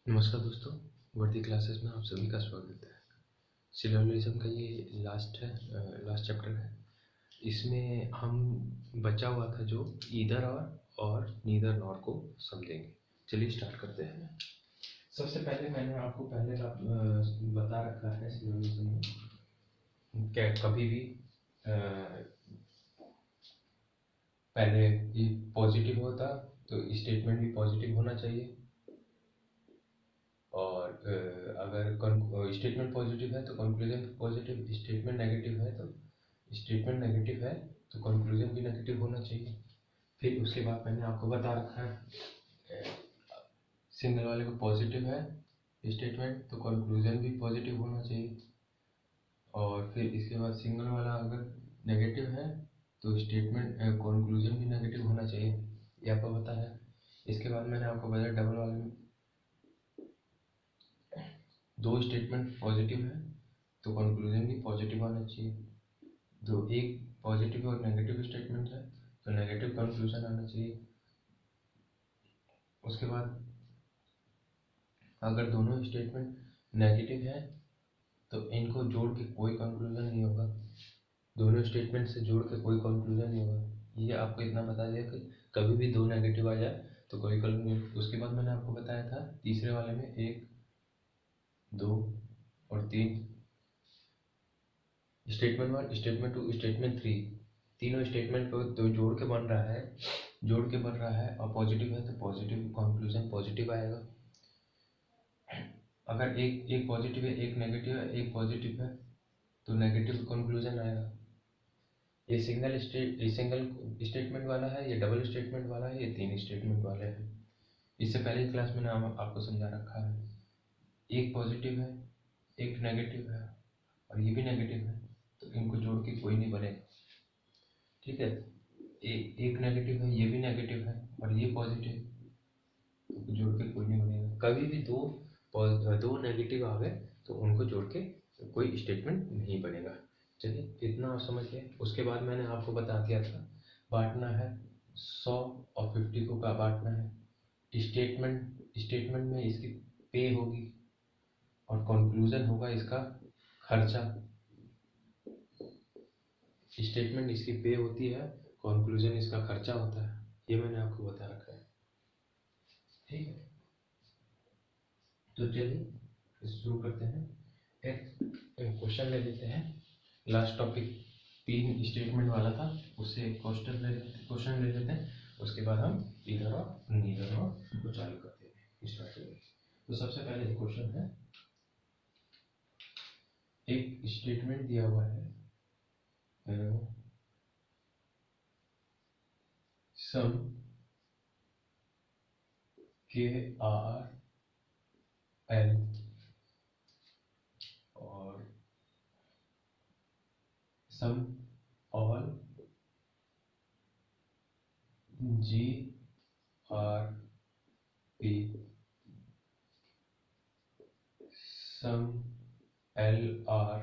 नमस्कार दोस्तों, वर्दी क्लासेस में आप सभी का स्वागत है। सिलोजिज्म का ये लास्ट चैप्टर है। इसमें हम बचा हुआ था जो ईदर और नीदर नॉर को समझेंगे। चलिए स्टार्ट करते हैं। सबसे पहले मैंने आपको पहले का बता रखा है सिलोजिज्म में क्या कभी भी पहले पॉजिटिव होता तो स्टेटमेंट भी पॉजिटिव होना चाहिए, और अगर स्टेटमेंट पॉजिटिव है तो कंक्लूजन पॉजिटिव, स्टेटमेंट नेगेटिव है तो कंक्लूजन भी नेगेटिव होना चाहिए। फिर उसके बाद मैंने आपको बता रखा है सिंगल वाले को पॉजिटिव है स्टेटमेंट तो कंक्लूजन भी पॉजिटिव होना चाहिए, और फिर इसके बाद सिंगल वाला अगर नेगेटिव है तो स्टेटमेंट कंक्लूजन भी नेगेटिव होना चाहिए, ये आपको पता है। इसके बाद मैंने आपको बताया डबल वाले में दो स्टेटमेंट पॉजिटिव है तो कंक्लूजन भी पॉजिटिव आना चाहिए, दो एक पॉजिटिव और नेगेटिव स्टेटमेंट है तो नेगेटिव कंक्लूजन आना चाहिए। उसके बाद अगर दोनों स्टेटमेंट नेगेटिव है तो इनको जोड़ के कोई कंक्लूजन नहीं होगा, दोनों स्टेटमेंट से जोड़ के कोई कंक्लूजन नहीं होगा। ये आपको इतना बता दिया कि कभी भी दो नेगेटिव आ जाए तो कोई कंक्लूजन। उसके बाद मैंने आपको बताया था तीसरे वाले में एक, दो और तीन, statement one, statement two, statement three, तीनों स्टेटमेंट को दो जोड़ के बन रहा है और पॉजिटिव है तो पॉजिटिव कंक्लूजन पॉजिटिव आएगा। अगर एक एक पॉजिटिव है, एक नेगेटिव है, एक पॉजिटिव है तो नेगेटिव कंक्लूजन आएगा। ये सिंगल स्टेटमेंट वाला है, ये डबल स्टेटमेंट वाला है, ये तीन स्टेटमेंट वाले हैं। इससे पहले क्लास में आपको समझा रखा है। एक पॉजिटिव है, एक नेगेटिव है और ये भी नेगेटिव है तो इनको जोड़ के कोई नहीं बनेगा, ठीक है। एक नेगेटिव है, ये भी नेगेटिव है और ये पॉजिटिव, तो जोड़ के कोई नहीं बनेगा। कभी भी दो नेगेटिव आ गए तो उनको जोड़ के कोई स्टेटमेंट नहीं बनेगा। चलिए इतना आप समझ गए। उसके बाद मैंने आपको बता दिया था बांटना है 100 और 50 को बांटना है। स्टेटमेंट में इसकी पे होगी और कंक्लूजन होगा इसका खर्चा। स्टेटमेंट इसकी पे होती है, कंक्लूजन इसका खर्चा होता है, ये मैंने आपको बता रखा है, ठीक है। तो चलिए शुरू करते हैं। एक क्वेश्चन ले लेते हैं। लास्ट टॉपिक 3 स्टेटमेंट वाला था, उससे एक क्वेश्चन ले लेते हैं। उसके बाद हम इधर और नीदर और को चालू करते हैं, स्टार्ट करेंगे। तो सबसे पहले क्वेश्चन है, एक स्टेटमेंट दिया हुआ है सम KRL और some all GRP, some LR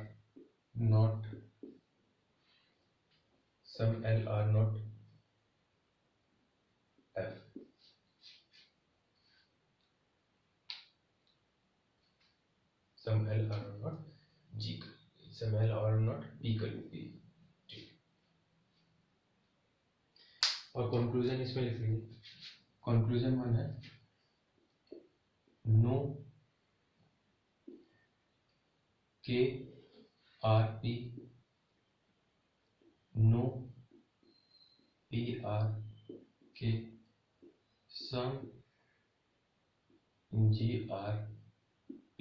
not F, some LR not G, some LR not P कर लीजिए, ठीक। और कंक्लूजन इसमें लिख लीजिए। कंक्लूजन वन है नो KRP, नो PRK, सम GRP।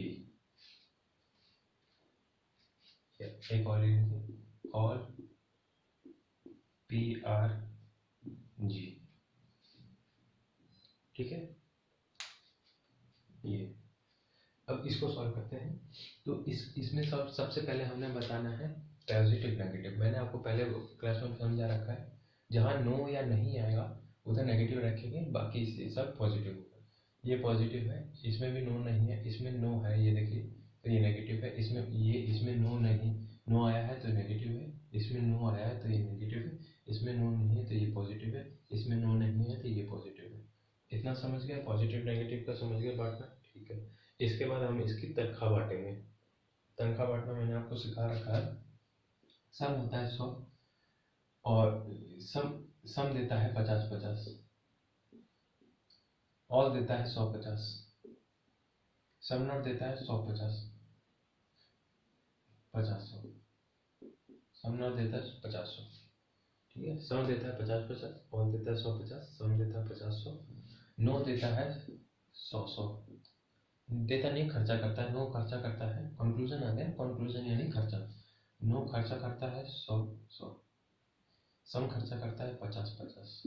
एक और ऑल PRG, ठीक है। ये अब इसको सॉल्व करते हैं। तो इसमें सबसे पहले हमने बताना है पॉजिटिव नेगेटिव। मैंने आपको पहले क्लास में समझा रखा है, जहाँ नो या नहीं आएगा उधर नेगेटिव रखेंगे, बाकी सब पॉजिटिव होगा। ये पॉजिटिव है, इसमें भी नो नहीं है, इसमें नो है, ये देखिए तो ये नेगेटिव है। इसमें नो नहीं, नो आया है तो नेगेटिव है, इसमें नो आया है तो ये नेगेटिव है, इसमें नो नहीं है तो ये पॉजिटिव है, इसमें नो नहीं है तो ये पॉजिटिव है। इतना समझ गया, पॉजिटिव नेगेटिव का समझ गया बांटना, ठीक है। इसके बाद हम इसकी तनख्वाह बांटेंगे। तनख्वाह बांटना मैंने आपको सिखा रखा है। सम होता है 100 और सम देता है 50-50, ऑल देता है 100-50, सम नॉट देता है 100-50, 50-100, सम नॉट देता है 50-100। ठीक है, सम देता है 50-50, ऑल देता है 100-50, सम देता है 50-100, नो देता है 100-100। देता नहीं, खर्चा करता है। नो खर्चा करता है, कंक्लूजन आ गया, कंक्लूजन यानी खर्चा। नो खर्चा करता है 100-100, सम खर्चा करता है 50-50,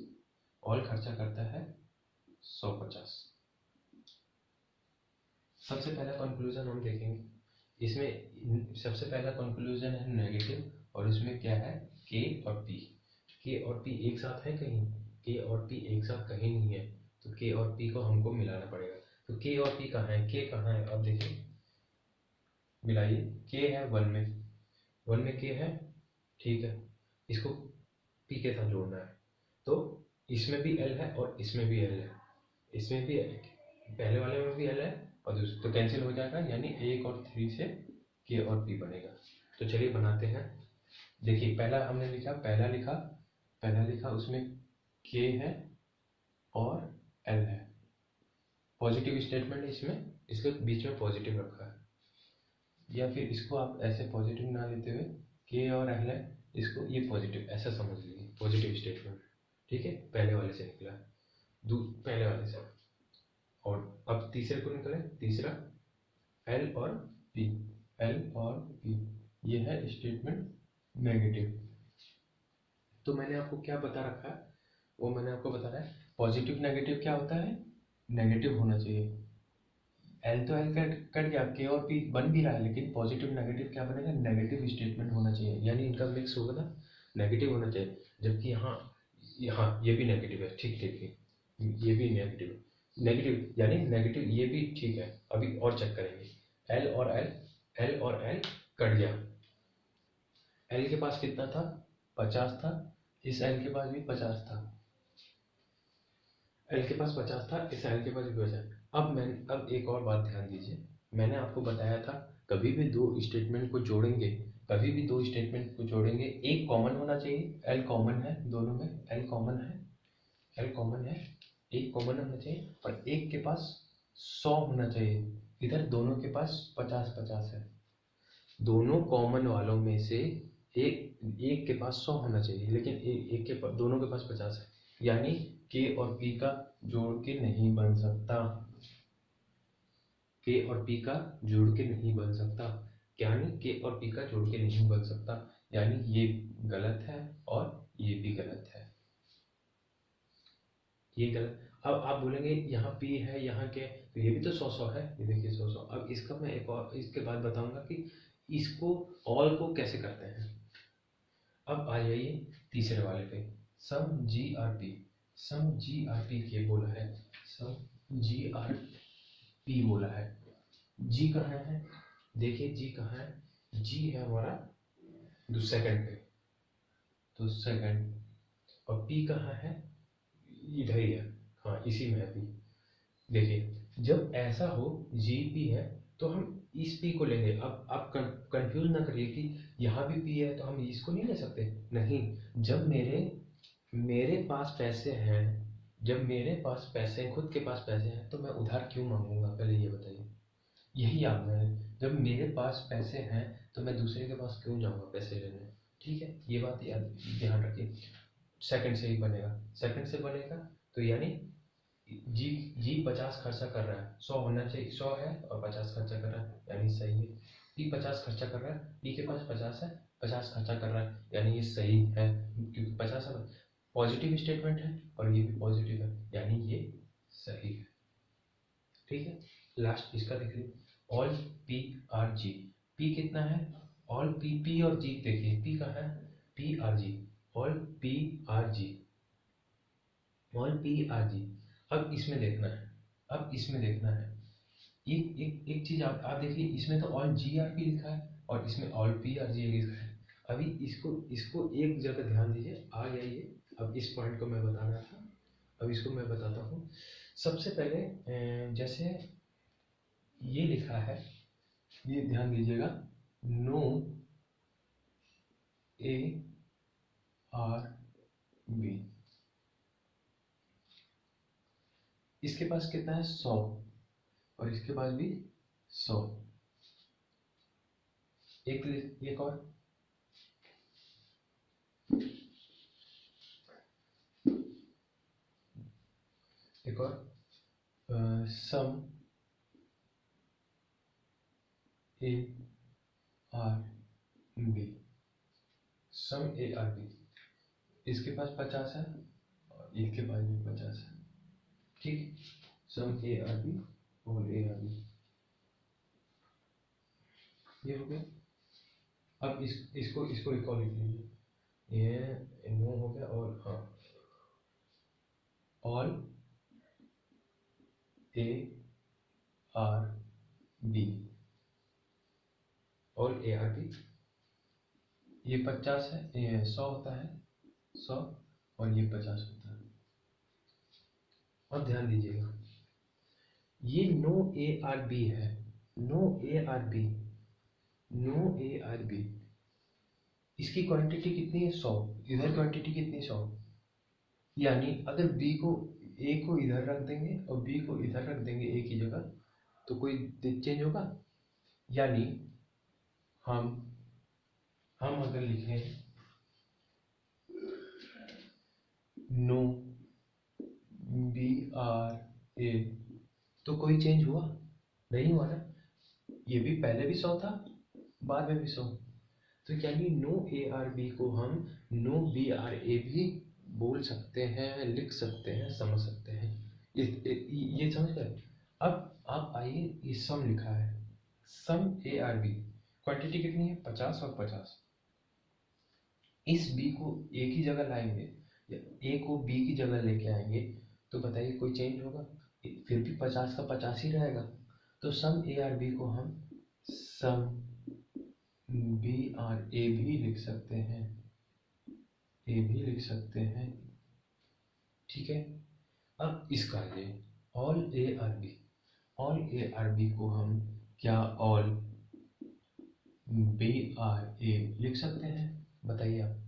ऑल खर्चा करता है 100-50। सबसे पहला कंक्लूजन हम देखेंगे। इसमें सबसे पहला कंक्लूजन है नेगेटिव, और इसमें क्या है, के और पी। के और पी एक साथ है कहीं? के और पी एक साथ कहीं नहीं है, तो के और पी को हमको मिलाना पड़ेगा। तो के और पी कहाँ है? के कहाँ है? अब देखिए, मिलाइए। के है 1 में, 1 में के है, ठीक है, इसको पी के साथ जोड़ना है। तो इसमें भी एल है और इसमें भी एल है, इसमें भी पहले वाले में भी एल है और दूसरे, तो कैंसिल हो जाएगा, यानी 1 और 3 से के और पी बनेगा। तो चलिए बनाते हैं। देखिए, पहला हमने लिखा, पहला लिखा उसमें के है और एल है, पॉजिटिव स्टेटमेंट है इसमें, इसके बीच में पॉजिटिव रखा है। या फिर इसको आप ऐसे पॉजिटिव ना लेते हुए, के और एल है, इसको ये पॉजिटिव ऐसा समझ लीजिए, पॉजिटिव स्टेटमेंट। ठीक है, पहले वाले से निकला, पहले वाले से। और अब तीसरे को निकले, तीसरा एल और पी, एल और पी, ये है स्टेटमेंट नेगेटिव। तो मैंने आपको क्या बता रखा है, वो मैंने आपको बताया है। पॉजिटिव नेगेटिव क्या होता है? नेगेटिव होना चाहिए। एल तो एल कट गया, के और पी बन भी रहा है, लेकिन पॉजिटिव नेगेटिव क्या बनेगा? नेगेटिव स्टेटमेंट होना चाहिए, यानी इनका मिक्स होगा ना, नेगेटिव होना चाहिए। जबकि यहाँ यहाँ ये भी नेगेटिव है, ठीक ठीक ठीक, ये भी नेगेटिव है, नेगेटिव यानी नेगेटिव, ये भी ठीक है। अभी और चेक करेंगे। एल और एल, एल और एल कट गया। एल के पास कितना था? 50 था, इस एल के पास भी 50 था, एल के पास 50 था, इस एल के पास भी 50। अब एक और बात ध्यान दीजिए, मैंने आपको बताया था कभी भी दो स्टेटमेंट को जोड़ेंगे, कभी भी दो स्टेटमेंट को जोड़ेंगे, एक कॉमन होना चाहिए। एल कॉमन है दोनों में, एल कॉमन है, एल कॉमन है, एक कॉमन होना चाहिए, और एक के पास 100 होना चाहिए। इधर दोनों के पास 50-50 है, दोनों कॉमन वालों में से एक के पास 100 होना चाहिए, लेकिन एक के पास, दोनों के पास 50 है, यानी के और पी का जोड़ के नहीं बन सकता, के और पी का जोड़ के नहीं बन सकता, यानी के और पी का जोड़ के नहीं बन सकता, यानी ये गलत है और ये भी गलत है, ये गलत। अब आप बोलेंगे यहाँ पी है, यहाँ के, तो ये भी तो 100-100 है, ये देखिए 100-100। अब इसका मैं एक और इसके बाद बताऊंगा कि इसको ऑल को कैसे करते हैं। अब आ जाइए तीसरे वाले पे, सम जी आर पी, सम जी आर पी के बोला है, सम जी आर पी बोला है। जी कहाँ है? देखिए जी कहाँ है, जी है हमारा सेकंड पे, तो सेकंड, और पी कहाँ है? इधर ही है, हाँ इसी में है पी। देखिए, जब ऐसा हो जी पी है तो हम इस पी को लेंगे। अब आप कंफ्यूज ना करिए कि यहाँ भी पी है तो हम इसको नहीं ले सकते, नहीं। जब मेरे पास पैसे हैं, जब मेरे पास पैसे हैं, खुद के पास पैसे हैं, तो मैं उधार क्यों मांगूंगा? पहले ये बताइए, यही आपने है। जब मेरे पास पैसे हैं तो मैं दूसरे के पास क्यों जाऊंगा पैसे लेने? ठीक है, ये बात ध्यान रखिए। सेकंड से ही बनेगा, सेकंड से बनेगा, तो यानी जी जी 50 खर्चा कर रहा है, 100 होना चाहिए, 100 है और 50 खर्चा कर रहा है, यानी सही है। पी 50 खर्चा कर रहा है, पी के पास 50 है, 50 खर्चा कर रहा है, यानी ये सही है, क्योंकि 50 पॉजिटिव स्टेटमेंट है और ये भी पॉजिटिव है, यानी ये सही है। ठीक है, लास्ट इसका देख लीजिए, all P R G. P कितना है? ऑल पी, पी और जी देखिए, पी कहाँ है? P R G, all P R G, all P R G. अब इसमें देखना है, अब इसमें देखना है, एक चीज आप देखिए, इसमें तो ऑल जी आर पी लिखा है और इसमें ऑल पी आर जी लिखा है। अभी इसको इसको एक जगह ध्यान दीजिए, आ गया ये। अब इस पॉइंट को मैं बताना था, अब इसको मैं बताता हूँ। सबसे पहले जैसे ये लिखा है, ये ध्यान दीजिएगा, नो ए आर बी। इसके पास कितना है 100 और इसके पास भी 100। एक और some A are B, some A are B. इसके पास 50 है और इसके पास भी 50 है। ठीक, सम ए आर बी और ए आर बी ये हो गया। अब इसको एक और लिख लीजिए, ये नो हो गया। और हाँ, all A are B, all A are B. ये 50 है, ये 100 होता है 100 और ये 50 होता है। और ध्यान दीजिएगा, ये नो ए आर बी है, no A are B, no A are B. इसकी क्वांटिटी कितनी है 100, इधर क्वांटिटी कितनी 100। यानी अगर बी को, ए को इधर रख देंगे और बी को इधर रख देंगे एक ही जगह, तो कोई चेंज होगा। यानी हम अगर लिखें नो बी आर ए, तो कोई चेंज हुआ नहीं हुआ ना। ये भी पहले भी 100 था, बाद में भी 100। तो यानी नो ए आर बी को हम नो बी आर ए भी बोल सकते हैं, लिख सकते हैं, समझ सकते हैं। ये समझ गए। अब आप आइए, ये सम लिखा है, सम ए आर बी, क्वांटिटी कितनी है 50 और 50। इस बी को ए की जगह लाएंगे या ए को बी की जगह लेके आएंगे, तो बताइए कोई चेंज होगा? फिर भी 50 का 50 ही रहेगा। तो सम ए आर बी को हम सम बी आर ए भी लिख सकते हैं, ए भी लिख सकते हैं। ठीक है। अब इसका ये all A are B, all A are B को हम क्या ऑल बी आर ए लिख सकते हैं? बताइए आप।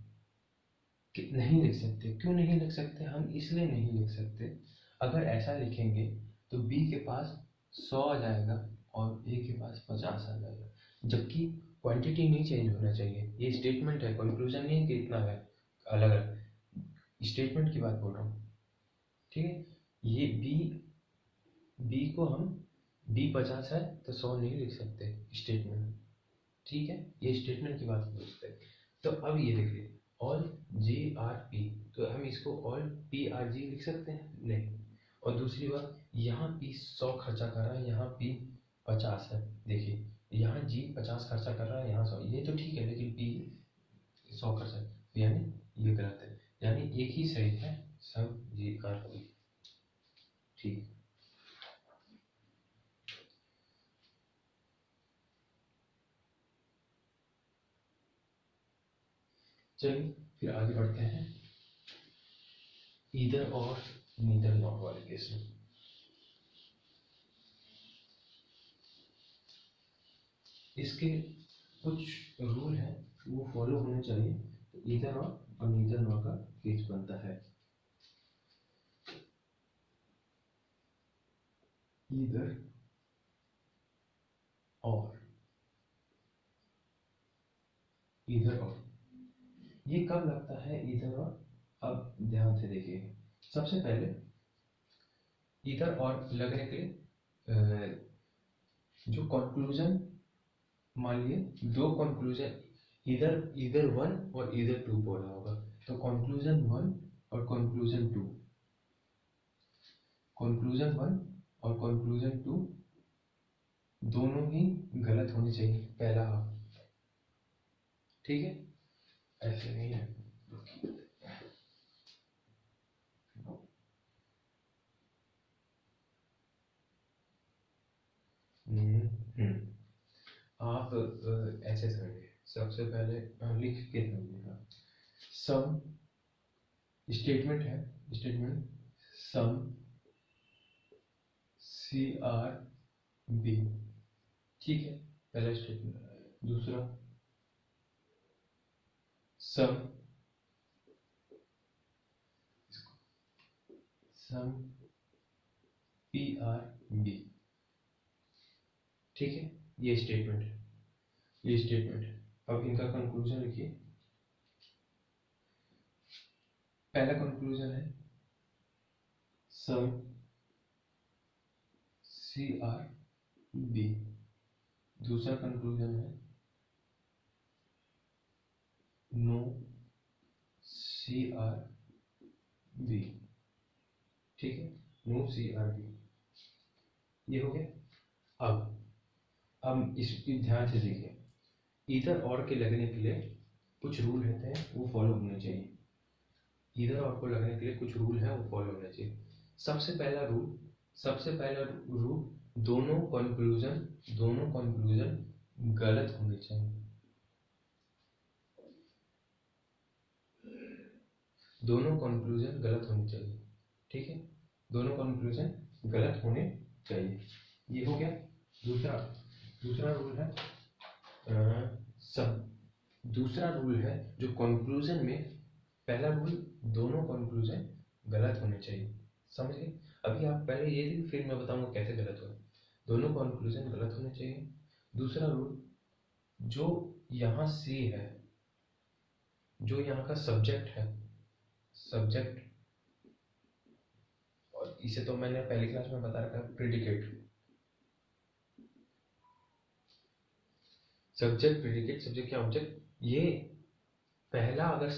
कि नहीं लिख सकते। क्यों नहीं लिख सकते? हम इसलिए नहीं लिख सकते, अगर ऐसा लिखेंगे तो बी के पास 100 आ जाएगा और ए के पास 50 आ जाएगा, जबकि क्वांटिटी नहीं चेंज होना चाहिए। ये स्टेटमेंट है, कंक्लूजन नहीं है कि इतना है, अलग अलग स्टेटमेंट की बात बोल रहा हूँ। ठीक है। ये बी को हम बी 50 है तो 100 नहीं लिख सकते स्टेटमेंट। ठीक है, ये स्टेटमेंट की बात बोलते हैं। तो अब ये देखिए ऑल जी आर पी, तो हम इसको ऑल पी आर जी लिख सकते हैं? नहीं। और दूसरी बात, यहाँ पी 100 खर्चा कर रहा है, यहाँ पी 50 है। देखिए यहाँ जी 50 खर्चा कर रहा है, यहाँ 100, ये तो ठीक है, लेकिन पी 100 खर्चा, तो यानी ये गलत है। यानी एक ही सही है, सब जी आर पी। ठीक। चलिए फिर आगे बढ़ते हैं ईदर और नीदर नॉट वाले केस में। इसके कुछ रूल हैं, वो फॉलो होने चाहिए, तो ईदर और नीदर नॉट का केस बनता है। ईदर और, ईदर और ये कब लगता है ईदर और? अब ध्यान से देखिए, सबसे पहले ईदर और लगने के जो कंक्लूजन, मान लिए दो कंक्लूजन, ईदर 1 और ईदर 2 बोला होगा, तो कंक्लूजन 1 और कंक्लूजन 2, कंक्लूजन 1 और कंक्लूजन 2 दोनों ही गलत होने चाहिए, पहला हाफ। ठीक है, ऐसे नहीं है। आप ऐसे समझिए, सबसे पहले लिख के समझिएगा। सम स्टेटमेंट है, statement some C are B ठीक है, पहला स्टेटमेंट। दूसरा सम पी आर बी, ठीक है, ये स्टेटमेंट है, ये स्टेटमेंट है। अब इनका कंक्लूजन लिखिए। पहला कंक्लूजन है सम सी आर बी। दूसरा कंक्लूजन है नो सी आर बी, ठीक है, नो सी आर बी, ये हो गया। अब इसकी ध्यान से देखिए, इधर और के लगने के लिए कुछ रूल रहते हैं, वो फॉलो होने चाहिए। इधर और को लगने के लिए कुछ रूल है, वो फॉलो होने चाहिए। सबसे पहला रूल, दोनों कंक्लूजन गलत होने चाहिए। दोनों कंक्लूजन गलत होने चाहिए, ठीक है, दोनों कंक्लूजन गलत होने चाहिए, ये हो गया। दूसरा रूल है दूसरा रूल है जो कंक्लूजन में, पहला रूल दोनों कंक्लूजन गलत होने चाहिए, समझ गए। अभी आप पहले ये दिन, फिर मैं बताऊंगा कैसे गलत हो। दोनों कंक्लूजन गलत होने चाहिए। दूसरा रूल, जो यहाँ सी है, जो यहाँ का सब्जेक्ट है, सब्जेक्ट, और इसे तो मैंने पहली क्लास में बता रखा है, प्रेडिकेट। सब्जेक्ट, प्रेडिकेट, सब्जेक्ट क्या ऑब्जेक्ट, ये पहला अगर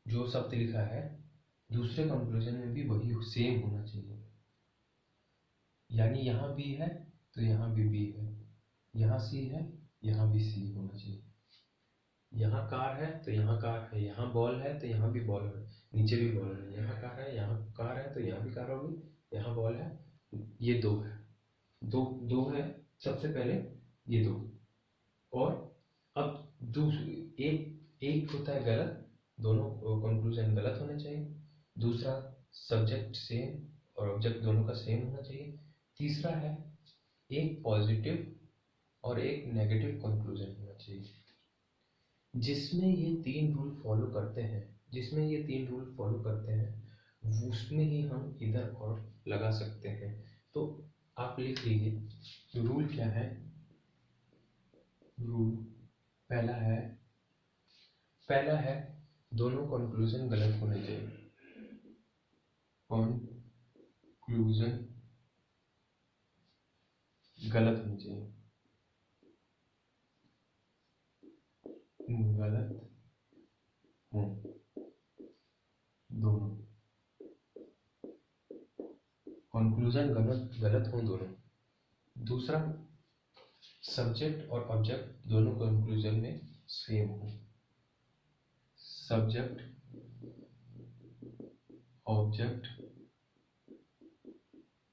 जो शब्द लिखा है दूसरे कंक्लूजन में भी वही सेम होना चाहिए। यानी यहाँ बी है तो यहाँ भी बी है, यहाँ सी है, यहाँ भी सी होना चाहिए। यहाँ कार है तो यहाँ कार है, यहाँ बॉल है तो यहाँ भी बॉल है, नीचे भी बॉल है। यहाँ कार है, यहाँ कार है तो यहाँ भी कार होगी, यहाँ बॉल है, ये दो है, दो है सबसे पहले, ये दो। और अब दूसरी एक होता है गलत, दोनों कंक्लूजन गलत होने चाहिए। दूसरा, सब्जेक्ट सेम और ऑब्जेक्ट दोनों का सेम होना चाहिए। तीसरा है एक पॉजिटिव और एक नेगेटिव कंक्लूजन होना चाहिए। जिसमें ये तीन रूल फॉलो करते हैं, उसमें ही हम इधर और लगा सकते हैं। तो आप लिख लीजिए रूल क्या है। रूल पहला है दोनों कंक्लूजन गलत होने चाहिए। कंक्लूजन गलत होने चाहिए, गलत हो दोनों, कंक्लूजन गलत हो दोनों। दूसरा, सब्जेक्ट और ऑब्जेक्ट दोनों कंक्लूजन में सेम हो। सब्जेक्ट ऑब्जेक्ट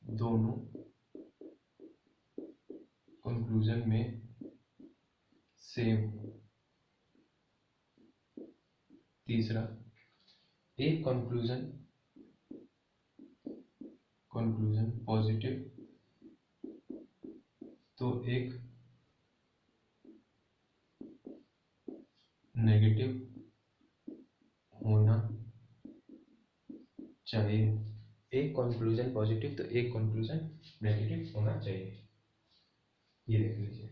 दोनों कंक्लूजन में सेम हो। तीसरा, एक कंक्लूजन पॉजिटिव तो एक नेगेटिव होना चाहिए। एक कंक्लूजन पॉजिटिव तो एक कंक्लूजन नेगेटिव होना चाहिए, ये देख लीजिए।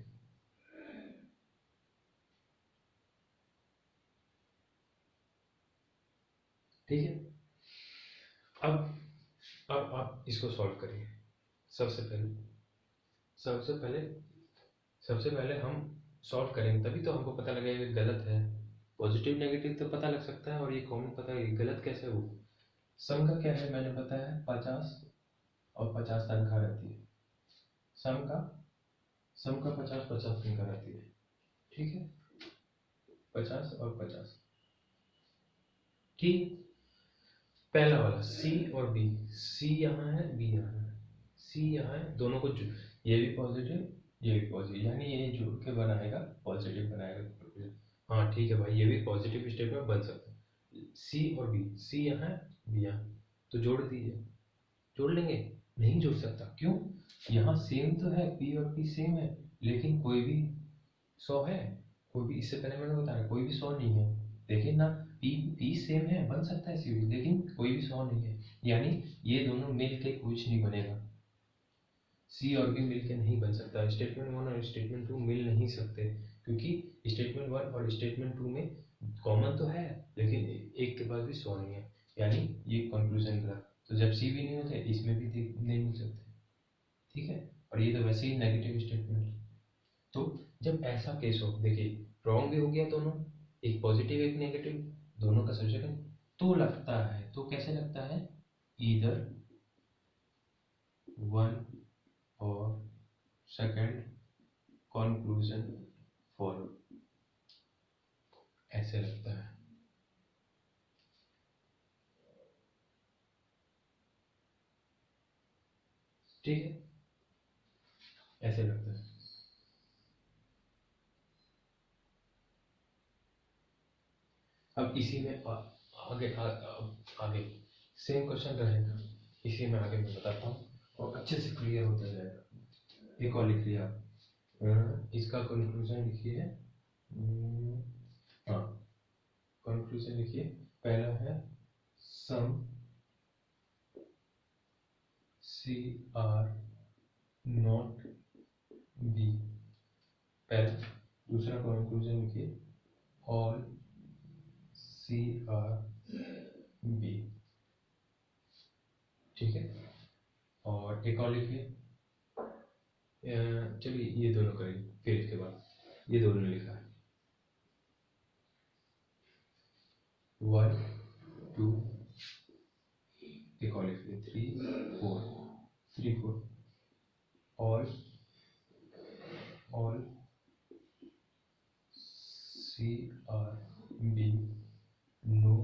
ठीक है, अब आप इसको सॉल्व करिए। सबसे पहले हम सॉल्व करेंगे, तभी तो हमको पता लगेगा कि गलत है। पॉजिटिव नेगेटिव तो पता लग सकता है, और ये कॉमन पता है, गलत कैसे हो। सम का क्या है मैंने बताया है, 50 और 50 तनख्वाह रहती है। सम का 50-50 तनख्वाह रहती है, ठीक है, 50 और 50, ठीक। पहला वाला सी और बी, सी यहाँ है, बी यहाँ है, सी यहाँ है, दोनों को ये भी पॉजिटिव, ये भी पॉजिटिव, यानी ये जोड़ के बनाएगा पॉजिटिव बनाएगा। हाँ ठीक है भाई, ये भी पॉजिटिव स्टेटमेंट बन सकता है। सी और बी, सी यहाँ है, बी यहाँ, तो जोड़ दीजिए। जोड़ लेंगे, नहीं जोड़ सकता, क्यों, यहाँ सेम तो है, पी और पी सेम है, लेकिन कोई भी 100 है, कोई भी, इससे पहले मैंने बताया कोई भी 100 नहीं है। देखिए ना, पी सेम है, बन सकता है सी भी, लेकिन कोई भी 100 नहीं है, यानी ये दोनों मिल के कुछ नहीं बनेगा। सी और बी मिल के नहीं बन सकता, स्टेटमेंट 1 और स्टेटमेंट 2 मिल नहीं सकते, क्योंकि स्टेटमेंट 1 और स्टेटमेंट 2 में कॉमन तो है, लेकिन एक के पास भी 100 नहीं है, यानी ये कंक्लूजन गलत। तो जब सी भी नहीं होते, इसमें भी नहीं मिल सकते, ठीक है। और ये तो वैसे ही नेगेटिव स्टेटमेंट। तो जब ऐसा केस हो, देखिए रॉन्ग भी हो गया दोनों, एक पॉजिटिव एक नेगेटिव, दोनों का सब्जेक्ट, तो लगता है, तो कैसे लगता है, ईदर वन और सेकंड कंक्लूजन फॉलो, ऐसे लगता है। ठीक है, ऐसे लगता है। अब इसी में आगे सेम क्वेश्चन रहेगा, इसी में आगे मैं बताता हूँ और अच्छे से क्लियर होता जाएगा। एक और लिख लिया, इसका कंक्लूजन लिखिए। हाँ, कंक्लूजन लिखिए। पहला है सम सी आर नॉट बी, पहला। दूसरा कंक्लूजन लिखिए, ऑल सी आर बी, ठीक है। और एक और लिखिए, चलिए ये दोनों करिए, फिर इसके बाद ये दोनों लिखा है 1 2, एक और लिखिए 3 4, 3 4, all C are B, no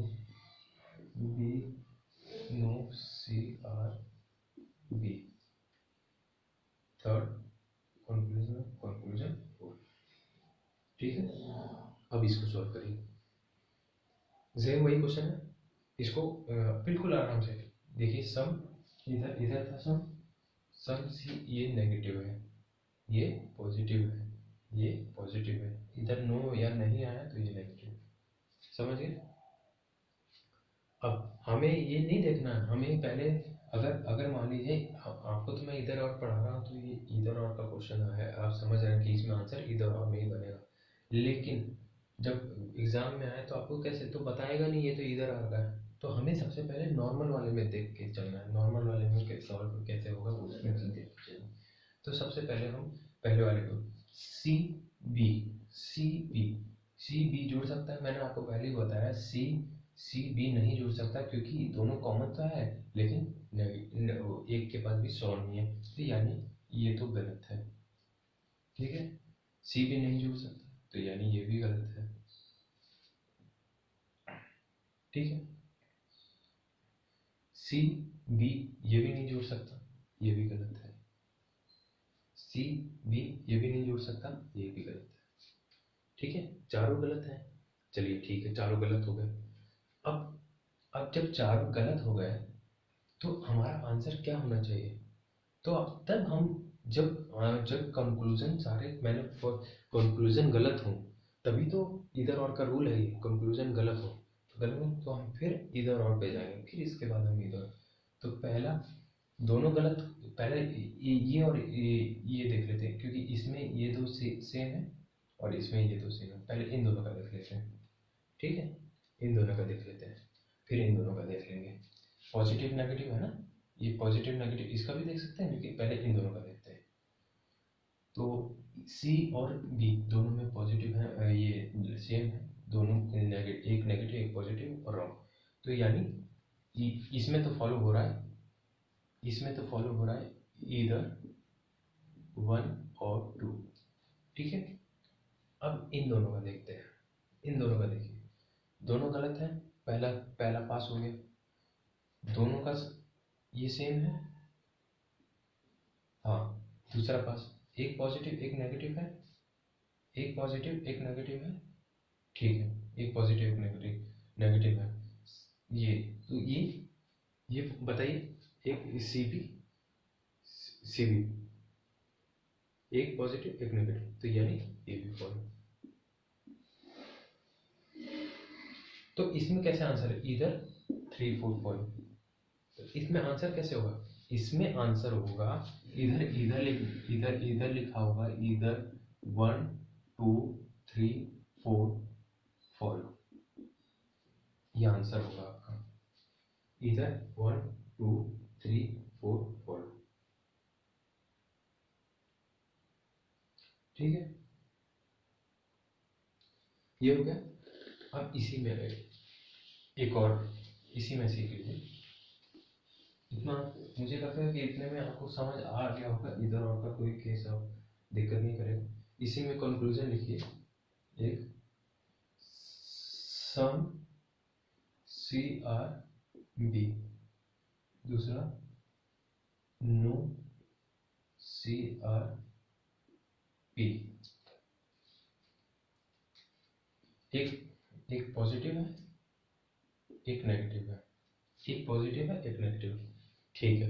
B, no C are B, third conclusion 4, ठीक है। अब इसको सॉल्व करिए, सेम वही क्वेश्चन है, इसको बिल्कुल आराम से देखिए। सम इधर इधर था सम, सम सी, ये नेगेटिव है, ये पॉजिटिव है, ये पॉजिटिव है, इधर नो या नहीं आया तो ये नेगेटिव, समझ गए। अब हमें ये नहीं देखना है, हमें पहले, अगर अगर मान लीजिए आपको तो मैं इधर और पढ़ा रहा हूँ, तो ये इधर और का क्वेश्चन है, आप समझ रहे हैं कि इसमें आंसर इधर और में ही बनेगा, लेकिन जब एग्जाम में आए तो आपको कैसे तो बताएगा नहीं ये तो इधर आ रहा है, तो हमें सबसे पहले नॉर्मल वाले में देख के चलना है, नॉर्मल वाले में सॉल्व कैसे होगा वो उसमें देख के चलना। तो सबसे पहले हम पहले वाले को C B, C B, C B जोड़ सकता है, मैंने आपको पहले ही बताया सी सी बी नहीं जुड़ सकता, क्योंकि दोनों कॉमन तो है, लेकिन एक के पास भी 100 नहीं है, तो यानी ये तो गलत है, ठीक है। सी भी नहीं जुड़ सकता, तो यानी ये भी गलत है, ठीक है। सी बी ये भी नहीं जुड़ सकता, ये भी गलत है। सी बी ये भी नहीं जुड़ सकता, ये भी गलत है, ठीक है। चारों गलत हैं, चलिए ठीक है, चारों गलत हो गए। अब जब चारों गलत हो गए, तो हमारा आंसर क्या होना चाहिए, तो अब तक हम जब कंक्लूजन सारे, मैंने कंक्लूजन गलत हो, तभी तो इधर और का रूल है, ये कंक्लूजन गलत हो तो गलत हो, तो हम फिर इधर और पे जाएंगे, फिर इसके बाद हम इधर, तो पहला दोनों गलत, पहले ये और ये देख लेते हैं, क्योंकि इसमें ये दो सेम है और इसमें ये दो सेम है, पहले इन दोनों का देख लेते हैं, ठीक है। इन दोनों का देख लेते हैं, फिर इन दोनों का देख लेंगे। पॉजिटिव नेगेटिव है ना, ये पॉजिटिव नेगेटिव इसका भी देख सकते हैं, लेकिन पहले इन दोनों का देखते हैं। तो सी और बी दोनों में पॉजिटिव है, ये सेम है, दोनों एक नेगेटिव एक पॉजिटिव और रॉन्ग, तो यानी इसमें तो फॉलो हो रहा है, इसमें तो फॉलो हो रहा है इधर 1 और 2, ठीक है। अब इन दोनों का देखते हैं, इन दोनों का देखिए, दोनों गलत है, पहला पहला पास हो गया, दोनों का ये सेम है, हाँ। दूसरा पास, एक पॉजिटिव एक नेगेटिव है, एक पॉजिटिव एक नेगेटिव है, ठीक है, एक पॉजिटिव एक नेगेटिव नेगेटिव है, ये तो ये बताइए, एक सी बी, सी बी एक पॉजिटिव एक नेगेटिव, तो यानी ये भी फॉलो। तो इसमें कैसे आंसर है, इधर 3 4 5, तो इसमें आंसर कैसे होगा, इसमें आंसर होगा इधर इधर लिखा होगा, इधर 1 2 3 4 फॉलो, ये आंसर होगा आपका, इधर 1 2 3 4 फॉलो। ठीक है, ये हो गया। अब इसी में एक और इसी में सीख लीजिए, इतना मुझे लगता है कि इतने में आपको समझ आ गया होगा, इधर और का कोई केस आप दिक्कत नहीं करेगा। इसी में कंक्लूजन लिखिए, एक सम सी आर बी, दूसरा नो सी आर पी। एक पॉजिटिव है एक नेगेटिव है, एक पॉजिटिव है एक नेगेटिव, ठीक है,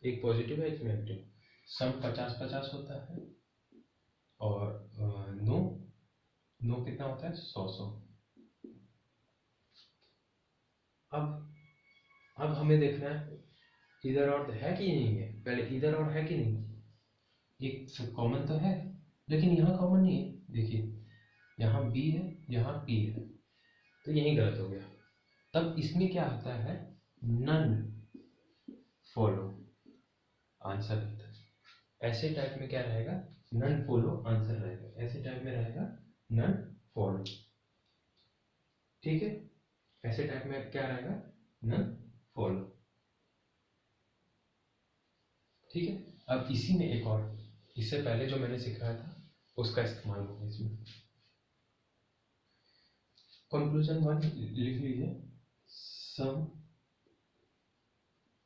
एक पॉजिटिव है एक नेगेटिव, सम 50-50 होता है, और नो नो कितना होता है 100-100। अब हमें देखना है इधर और है कि नहीं है, पहले इधर और है कि नहीं, ये सब कॉमन तो है, लेकिन यहाँ कॉमन नहीं है, देखिए यहाँ बी है यहाँ पी है, तो यही गलत हो गया। तब इसमें क्या आता है, नन फॉलो आंसर रहता है। ऐसे टाइप में क्या रहेगा, नन फॉलो आंसर रहेगा, ऐसे टाइप में रहेगा नन फॉलो। ठीक है, ऐसे टाइप में क्या रहेगा, नन फॉलो। ठीक है, अब इसी में एक और, इससे पहले जो मैंने सिखाया था उसका इस्तेमाल होगा इसमें। कंक्लूजन 1 लिख लीजिए, सम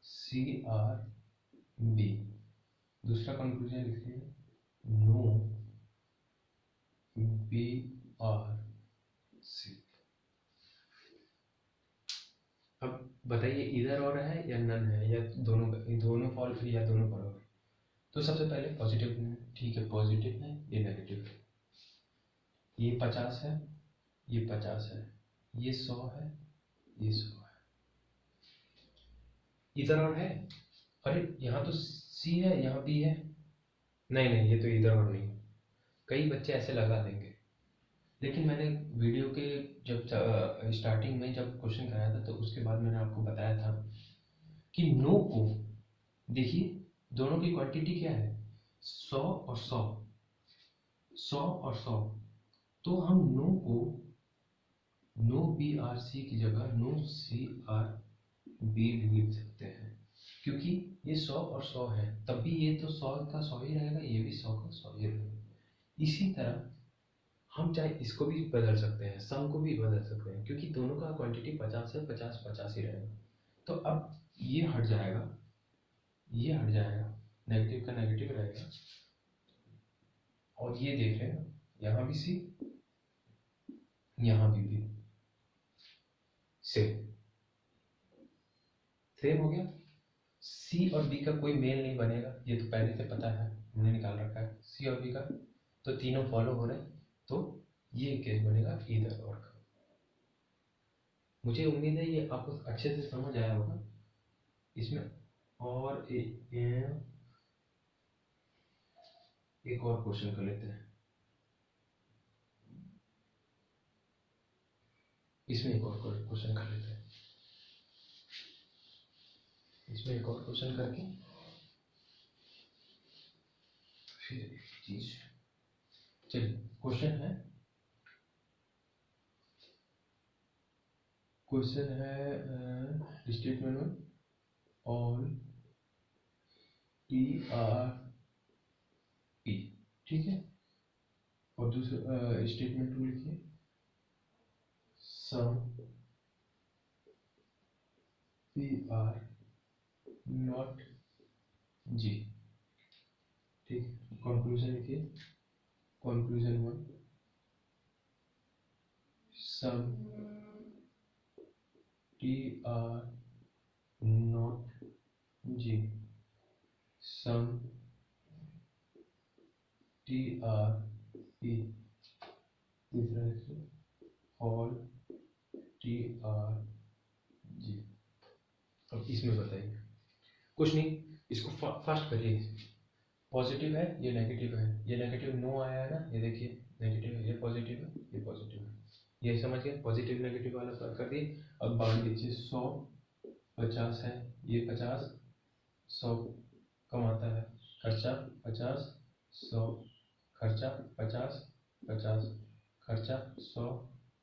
सी आर बी, दूसरा कंक्लूजन लिख लीजिए, नो बी आर सी। अब बताइए इधर और है या नन है, या दोनों फॉल्स या दोनों फॉलो है। तो सबसे पहले पॉजिटिव, ठीक है पॉजिटिव है, ये नेगेटिव है, ये 50 है ये 50 है, ये 100 है ये 100 है, इधर और है, अरे यहाँ तो सी है यहाँ बी है, नहीं नहीं ये तो इधर और नहीं। कई बच्चे ऐसे लगा देंगे, लेकिन मैंने वीडियो के जब स्टार्टिंग में जब क्वेश्चन कराया था तो उसके बाद मैंने आपको बताया था कि नो को देखिए, दोनों की क्वांटिटी क्या है 100 और 100, 100 और 100, तो हम नो को नो बी आर सी की जगह नो सी आर बी भी लिख सकते हैं, क्योंकि ये 100 और 100 है, तब भी ये तो 100 का 100 ही रहेगा, ये भी 100 का 100 ही रहेगा। इसी तरह हम चाहे इसको भी बदल सकते हैं, सम को भी बदल सकते हैं, क्योंकि दोनों का क्वांटिटी 50 है, 50-50 ही रहेगा। तो अब ये हट जाएगा, ये हट जाएगा, नेगेटिव का नेगेटिव रहेगा, और ये देख रहे हैं यहाँ भी सी यहाँ भी सेम सेम हो गया। सी और बी का कोई मेल नहीं बनेगा, ये तो पहले से पता है, हमने निकाल रखा है सी और बी का, तो तीनों फॉलो हो रहे हैं, तो ये केस बनेगा इधर और का। मुझे उम्मीद है ये आपको अच्छे से समझ आया होगा इसमें। और एक और क्वेश्चन कर लेते हैं, इसमें एक और क्वेश्चन कर लेते हैं, इसमें एक और क्वेश्चन करके फिर एक चीज, चलिए क्वेश्चन है, स्टेटमेंट में ऑल टी आर पी, ठीक है, और दूसरा स्टेटमेंट 2 लिखिए, some P are not G, ठीक है। कंक्लूजन लिखिए, conclusion 1 some T are not G, some इसमें बताइए। कुछ नहीं, इसको फास्ट करिए। पॉजिटिव है, ये नेगेटिव है, ये नेगेटिव नो आया है ना, ये देखिए नेगेटिव है, ये पॉजिटिव है, ये पॉजिटिव है, ये समझ गए, पॉजिटिव नेगेटिव वाला कर दिए। अब बांट दीजिए, 100 50 है, ये 50 100 कमाता है, खर्चा 50 100 खर्चा 50 50 खर्चा 100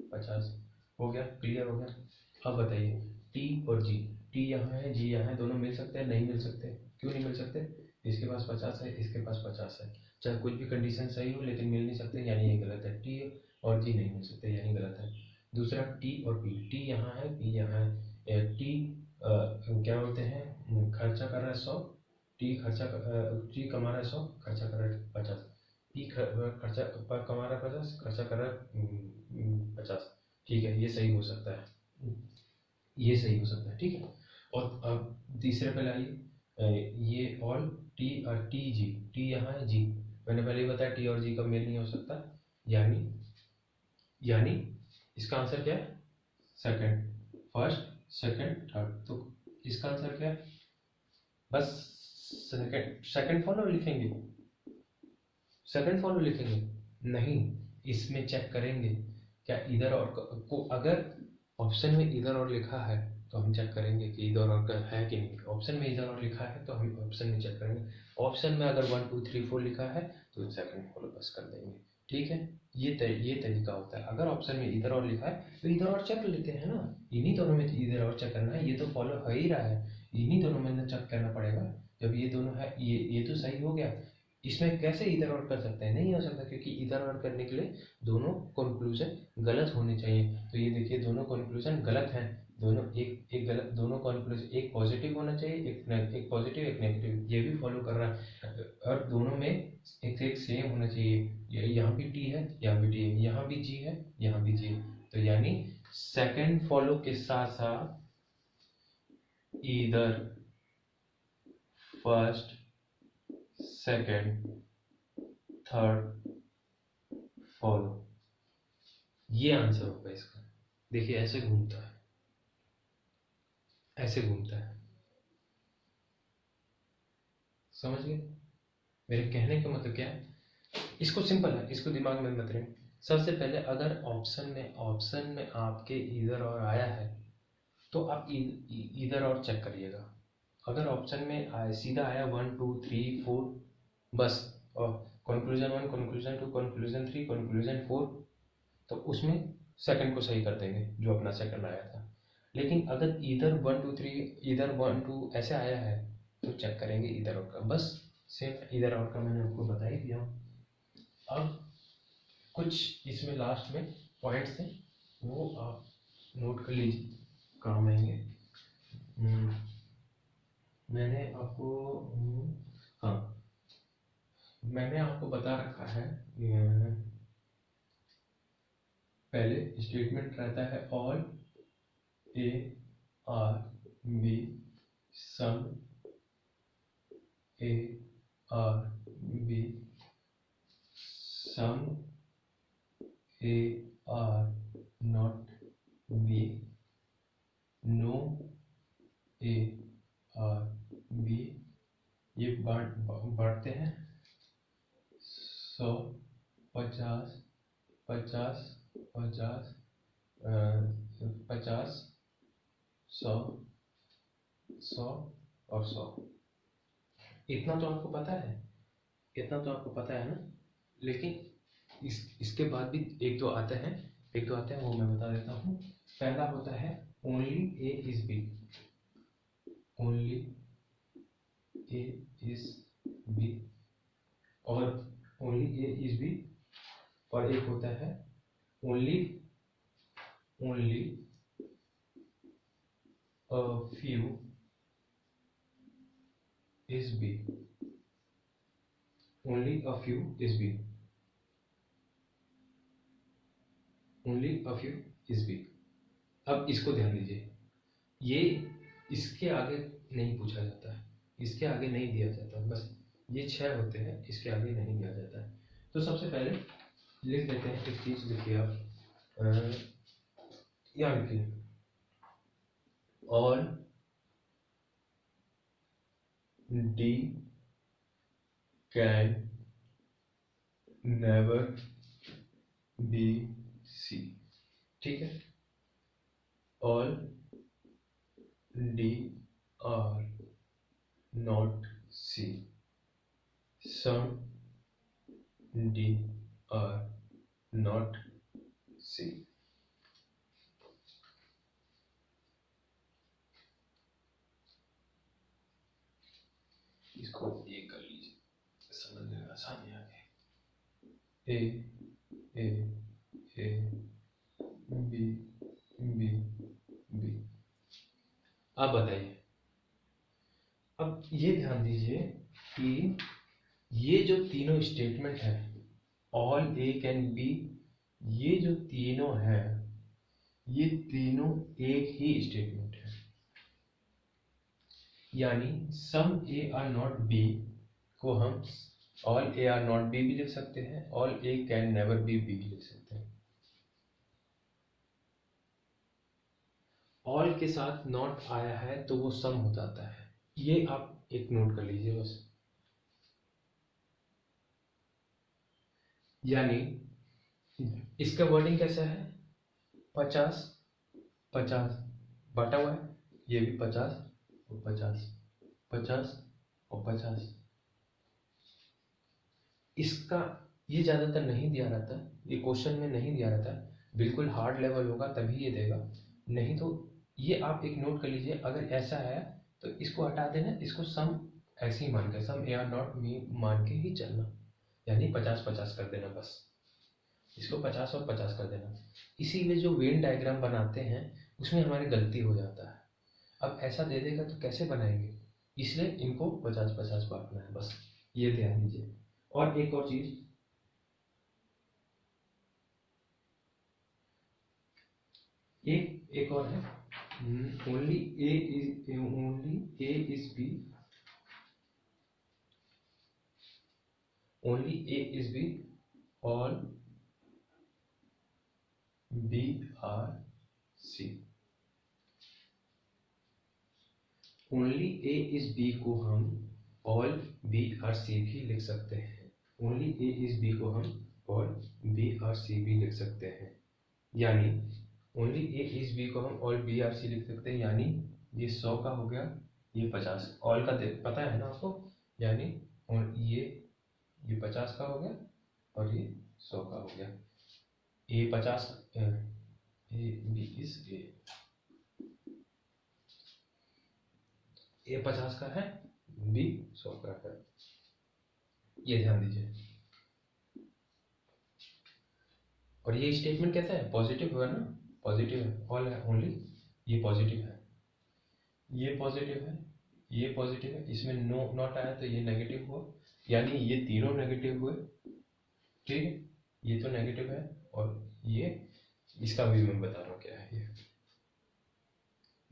50 हो गया, क्लियर हो गया। अब बताइए टी और जी, टी यहाँ है, जी यहाँ है, दोनों मिल सकते हैं? नहीं मिल सकते। क्यों नहीं मिल सकते? इसके पास 50 है, इसके पास 50 है, चाहे कुछ भी कंडीशन सही हो लेकिन मिल नहीं सकते, यानी ये गलत है। टी और जी नहीं मिल सकते, यानी गलत है। दूसरा टी और पी, टी यहाँ है, पी यहाँ है। टी क्या बोलते हैं, खर्चा कर रहा है 100, टी टी कमा रहा है 100, खर्चा कर रहा है 50, पी खर्चा कमा रहा है 50, खर्चा कर रहा है 50। ठीक है, ये सही हो सकता है, ये सही हो सकता है, ठीक है। और अब तीसरे पे लाइए, ये ऑल टी और टी जी, टी यहाँ है, जी मैंने पहले ही बताया टी और जी का मेल नहीं हो सकता, यानी इसका आंसर क्या है? Second, first second third. तो इसका आंसर क्या है? बस सेकंड फॉलो लिखेंगे, सेकंड फॉलो लिखेंगे? नहीं, इसमें चेक करेंगे क्या इधर और को, अगर ऑप्शन में इधर और लिखा है तो हम चेक करेंगे कि इधर और का है कि नहीं। ऑप्शन में इधर और लिखा है तो हम ऑप्शन में चेक करेंगे। ऑप्शन में अगर 1 2 3 4 लिखा है तो सेकंड फॉलो बस कर देंगे, ठीक है। ये तरीका होता है। अगर ऑप्शन में इधर और लिखा है तो इधर और चेक लेते हैं ना, इन्हीं दोनों में इधर और चेक करना है, ये तो फॉलो हो ही रहा है, इन्हीं दोनों में चेक करना पड़ेगा। जब ये दोनों है, ये तो सही हो गया, इसमें कैसे इधर और कर सकते हैं? नहीं हो सकता, क्योंकि इधर और करने के लिए दोनों कंक्लूजन गलत होने चाहिए। तो ये देखिए दोनों कंक्लूजन गलत हैं, दोनों एक गलत, दोनों कंक्लूजन एक पॉजिटिव होना चाहिए, एक पॉजिटिव एक नेगेटिव, ये भी फॉलो कर रहा है। और दोनों में एक सेम होना चाहिए, यहाँ भी टी है, यहाँ भी टी है, यहाँ भी जी है, यहाँ भी जी है। तो यानी सेकंड फॉलो के साथ साथ इधर फर्स्ट सेकंड थर्ड फॉलो, ये आंसर होगा इसका। देखिए ऐसे घूमता है, ऐसे घूमता है, समझ गए मेरे कहने का मतलब क्या है? इसको सिंपल है, इसको दिमाग में मत रखें। सबसे पहले अगर ऑप्शन में आपके इधर और आया है तो आप इधर और चेक करिएगा। अगर ऑप्शन में सीधा आया 1 2 3 4 बस, और कंक्लूजन 1 कंक्लूजन 2 कंक्लूजन 3 कंक्लूजन 4, तो उसमें सेकंड को सही कर देंगे जो अपना सेकंड आया था। लेकिन अगर इधर 1 2 3 इधर 1 2 ऐसे आया है तो चेक करेंगे इधर और का, बस सिर्फ इधर और का मैंने आपको बता ही दिया। अब कुछ इसमें लास्ट में पॉइंट्स हैं, वो आप नोट कर लीजिए, काम आएंगे। मैंने आपको हाँ, मैंने आपको बता रखा है, पहले स्टेटमेंट रहता है all A are B some A are B some A are not B no A are B. ये बांटते हैं 100 50 50 50 50 100 100 और 100। इतना तो आपको पता है, इतना तो आपको पता है ना। लेकिन इसके बाद भी एक दो आते हैं, वो मैं बता देता हूँ। पहला होता है only A is B, only A is B, और ओनली ए इज बी। और एक होता है only a few is B, only a few is B, only a few is B. अब इसको ध्यान दीजिए, ये इसके आगे नहीं पूछा जाता है, इसके आगे नहीं दिया जाता है, बस ये 6 होते हैं, इसके आगे नहीं दिया जाता है। तो सबसे पहले लिख देते हैं एक चीज, लिखिए आप यहाँ लिखिए all D can never be C. ठीक है, all D are not C, some D are not C. इसको ये कर लीजिए, समझने में आसानी आ गई। A A B B B. आप बताइए, अब ये ध्यान दीजिए कि ये जो तीनों स्टेटमेंट है, ऑल ए कैन बी, ये जो तीनों है, ये तीनों एक ही स्टेटमेंट है। यानी सम ए आर नॉट बी को हम all A are not B भी लिख सकते हैं, all A can never B भी लिख सकते हैं। ऑल के साथ नॉट आया है तो वो सम हो जाता है, ये आप एक नोट कर लीजिए बस। यानी इसका वर्डिंग कैसा है, 50 50 बटा हुआ है, ये भी 50 और 50, 50 और 50। इसका ये ज्यादातर नहीं दिया रहता, ये क्वेश्चन में नहीं दिया रहता, बिल्कुल हार्ड लेवल होगा तभी ये देगा, नहीं तो ये आप एक नोट कर लीजिए। अगर ऐसा है तो इसको हटा देना, इसको सम ऐसे ही मान के, सम ए आर नॉट मी मान के ही चलना, यानी 50-50 कर देना बस, इसको 50 और 50 कर देना। इसीलिए जो वेन डायग्राम बनाते हैं उसमें हमारी गलती हो जाता है। अब ऐसा दे देगा तो कैसे बनाएंगे, इसलिए इनको 50-50 बांटना है बस, ये ध्यान दीजिए। और एक और चीज, एक और है, only A is B, only A is B, all B are C. Only A is B को हम ऑल बी आर सी भी लिख सकते हैं, ओनली ए इज बी को हम ऑल बी आर सी भी लिख सकते हैं। यानी ओनली ए इज बी को हम ऑल बी आर सी लिख सकते हैं, यानी ये 100 का हो गया, ये 50 ऑल का पता है ना आपको, यानी और ये 50 का हो गया और ये 100 का हो गया। ए 50 ए बी इज ए 50 का है, बी 100 का है, ये ध्यान दीजिए। और ये स्टेटमेंट कैसा है, पॉजिटिव हुआ ना, पॉजिटिव है, ऑल है ओनली, ये पॉजिटिव है, ये पॉजिटिव है, ये पॉजिटिव है, इसमें नो नॉट आया तो ये नेगेटिव हुआ, यानी ये तीनों नेगेटिव हुए। ठीक है, ये तो नेगेटिव है, और ये इसका भी मैं बता रहा हूँ क्या है,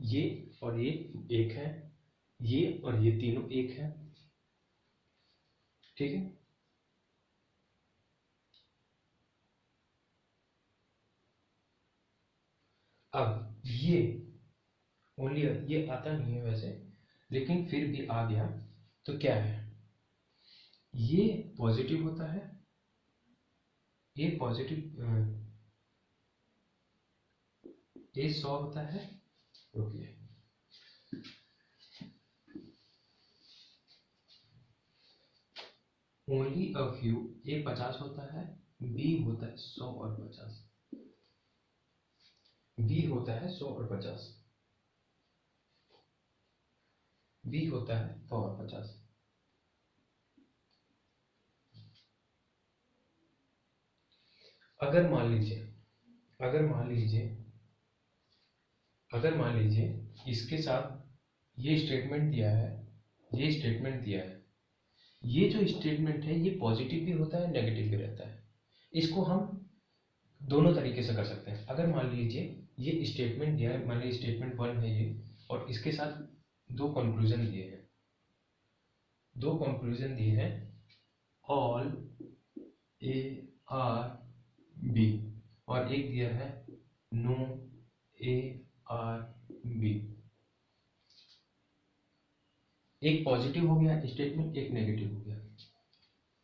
ये और ये एक है, ये और ये तीनों एक है। ठीक है, अब ये ओनली ये आता नहीं है वैसे, लेकिन फिर भी आ गया तो क्या है, ये पॉजिटिव होता है, ये पॉजिटिव, ये 100 होता है, रुकिए, ओनली अ फ्यू, ए 50 होता है, बी होता है 100 और 50, बी होता है 100 और 50, बी होता है 100 और 50। अगर मान लीजिए, अगर मान लीजिए, अगर मान लीजिए इसके साथ ये स्टेटमेंट दिया है, ये स्टेटमेंट दिया है, ये जो स्टेटमेंट है ये पॉजिटिव भी होता है नेगेटिव भी रहता है, इसको हम दोनों तरीके से कर सकते हैं। अगर मान लीजिए ये स्टेटमेंट दिया है, मान लीजिए स्टेटमेंट 1 है ये, और इसके साथ दो कंक्लूजन दिए हैं, दो कंक्लूजन दिए हैं, ऑल ए आर बी, और एक दिया है नो ए आर बी। एक पॉजिटिव हो गया स्टेटमेंट, एक नेगेटिव हो गया,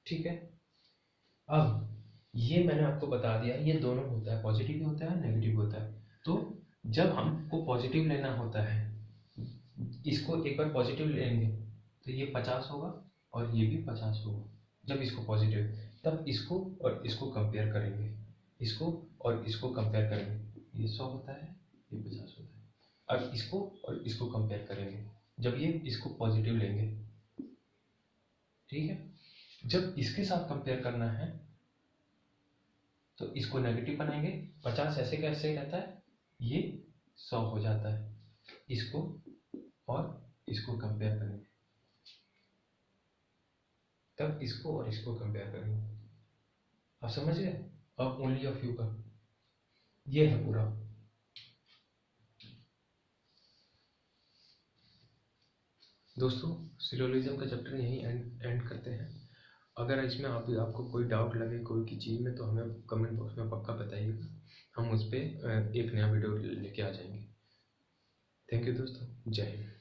ठीक है। अब ये मैंने आपको बता दिया, ये दोनों होता है, पॉजिटिव भी होता है नेगेटिव होता है। तो जब हमको पॉजिटिव लेना होता है, इसको एक बार पॉजिटिव लेंगे तो ये 50 होगा और ये भी 50 होगा। जब इसको पॉजिटिव, तब इसको और इसको कंपेयर करेंगे, इसको और इसको कंपेयर करेंगे, ये 100 होता है, ये 50 होता है। अब इसको और इसको कंपेयर करेंगे, जब ये इसको पॉजिटिव लेंगे, ठीक है। जब इसके साथ कंपेयर करना है तो इसको नेगेटिव बनाएंगे, 50 ऐसे कैसे ही रहता है, ये 100 हो जाता है। इसको और इसको कंपेयर करेंगे, तब इसको और इसको कंपेयर करेंगे। आप समझ गए? अब ओनली ऑफ यू का ये है पूरा। दोस्तों सिलोजिज्म का चैप्टर यहीं एंड करते हैं। अगर इसमें आपको कोई डाउट लगे कोई की चीज़ में, तो हमें कमेंट बॉक्स में पक्का बताइएगा, हम उस पर एक नया वीडियो लेके आ जाएंगे। थैंक यू दोस्तों, जय हिंद।